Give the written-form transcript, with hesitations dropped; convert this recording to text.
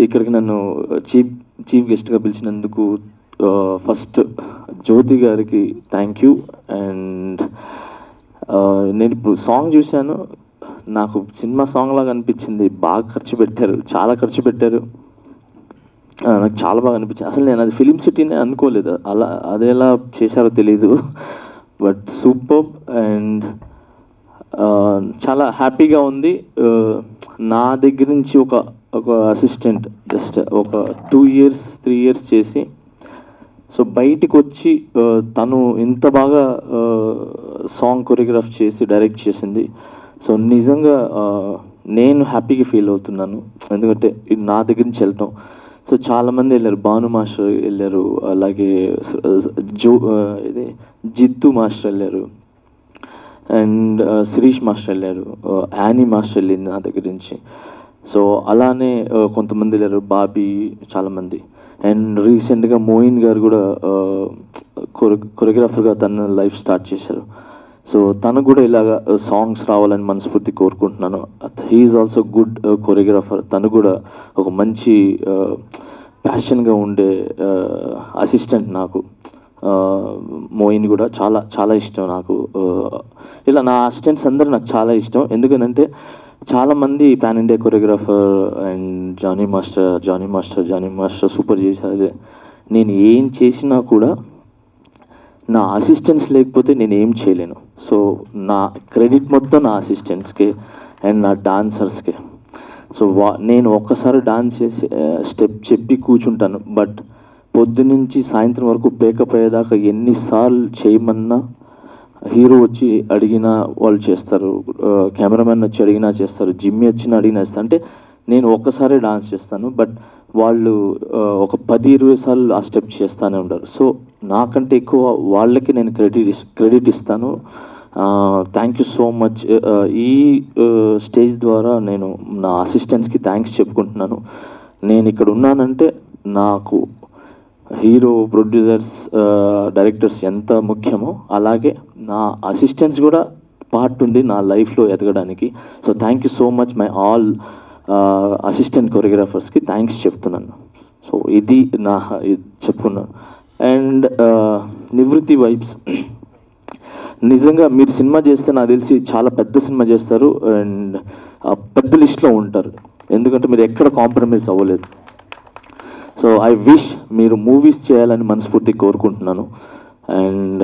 ఇక్కడికి నన్ను చీఫ్ గెస్ట్గా పిలిచినందుకు ఫస్ట్ జ్యోతి గారికి థ్యాంక్ యూ. అండ్ నేను ఇప్పుడు సాంగ్ చూశాను, నాకు సినిమా సాంగ్ లాగా అనిపించింది. బాగా ఖర్చు పెట్టారు, చాలా ఖర్చు పెట్టారు. నాకు చాలా బాగా అనిపించింది. అసలు నేను అది ఫిలిం సిటీనే అనుకోలేదు, అలా అదేలా చేశారో తెలీదు, బట్ సూపర్. అండ్ చాలా హ్యాపీగా ఉంది. నా దగ్గర నుంచి ఒక అసిస్టెంట్ జస్ట్ ఒక 2 years 3 years చేసి, సో బయటికి వచ్చి తను ఇంత బాగా సాంగ్ కొరియోగ్రాఫ్ చేసి డైరెక్ట్ చేసింది. సో నిజంగా నేను హ్యాపీగా ఫీల్ అవుతున్నాను, ఎందుకంటే ఇది నా దగ్గర నుంచి వెళ్ళటం. సో చాలామంది వెళ్ళారు, భాను మాస్టర్ వెళ్ళారు, అలాగే జిత్తు మాస్టర్ వెళ్ళారు, అండ్ శిరీష్ మాస్టర్ వెళ్ళారు, యానీ మాస్టర్ వెళ్ళింది నా దగ్గర నుంచి. సో అలానే కొంతమంది వెళ్ళారు, బాబీ, చాలామంది. అండ్ రీసెంట్గా మోయిన్ గారు కూడా కొరియోగ్రాఫర్గా తన లైఫ్ స్టార్ట్ చేశారు. సో తనకు కూడా ఇలాగా సాంగ్స్ రావాలని మనస్ఫూర్తి కోరుకుంటున్నాను. He is also good choreographer. తను కూడా ఒక మంచి ప్యాషన్గా ఉండే అసిస్టెంట్ నాకు. మోయిన్ కూడా చాలా చాలా ఇష్టం నాకు. ఇలా నా అసిస్టెంట్స్ అందరూ నాకు చాలా ఇష్టం, ఎందుకంటే చాలామంది pan India choreographer and Jani master super చేశారు. నేను ఏం చేసినా కూడా నా అసిస్టెంట్స్ లేకపోతే నేను ఏం చేయలేను. సో నా క్రెడిట్ మొత్తం నా అసిస్టెంట్స్కే అండ్ నా డాన్సర్స్కే. సో నేను ఒక్కసారి డాన్స్ చేసి స్టెప్ చెప్పి కూర్చుంటాను, బట్ పొద్దునుంచి సాయంత్రం వరకు పేకప్ అయ్యేదాకా ఎన్నిసార్లు చేయమన్నా, హీరో వచ్చి అడిగినా వాళ్ళు చేస్తారు, కెమెరామెన్ వచ్చి అడిగినా చేస్తారు, జిమ్మి వచ్చినా అడిగినా చేస్తారు. అంటే నేను ఒక్కసారి డాన్స్ చేస్తాను, బట్ వాళ్ళు ఒక 10-20 సార్లు ఆ స్టెప్ చేస్తూనే ఉంటారు. సో నాకంటే ఎక్కువ వాళ్ళకి నేను క్రెడిట్ ఇస్తాను. Thank you so much. ఈ స్టేజ్ ద్వారా నేను నా అసిస్టెంట్స్కి థ్యాంక్స్ చెప్పుకుంటున్నాను. నేను ఇక్కడ ఉన్నానంటే నాకు హీరో, ప్రొడ్యూసర్స్, డైరెక్టర్స్ ఎంత ముఖ్యమో అలాగే నా అసిస్టెంట్స్ కూడా పార్ట్ ఉంది నా లైఫ్లో ఎదగడానికి. So thank you so much my all assistant కొరియోగ్రాఫర్స్కి థ్యాంక్స్ చెప్తున్నాను. సో ఇది చెప్పుకున్నాను. అండ్ నివృత్తి వైబ్స్, నిజంగా మీరు సినిమా చేస్తే నాకు తెలిసి చాలా పెద్ద సినిమా చేస్తారు అండ్ పెద్ద లిస్ట్లో ఉంటారు, ఎందుకంటే మీరు ఎక్కడ కాంప్రమైజ్ అవ్వలేదు. సో ఐ విష్ మీరు మూవీస్ చేయాలని మనస్ఫూర్తి కోరుకుంటున్నాను. అండ్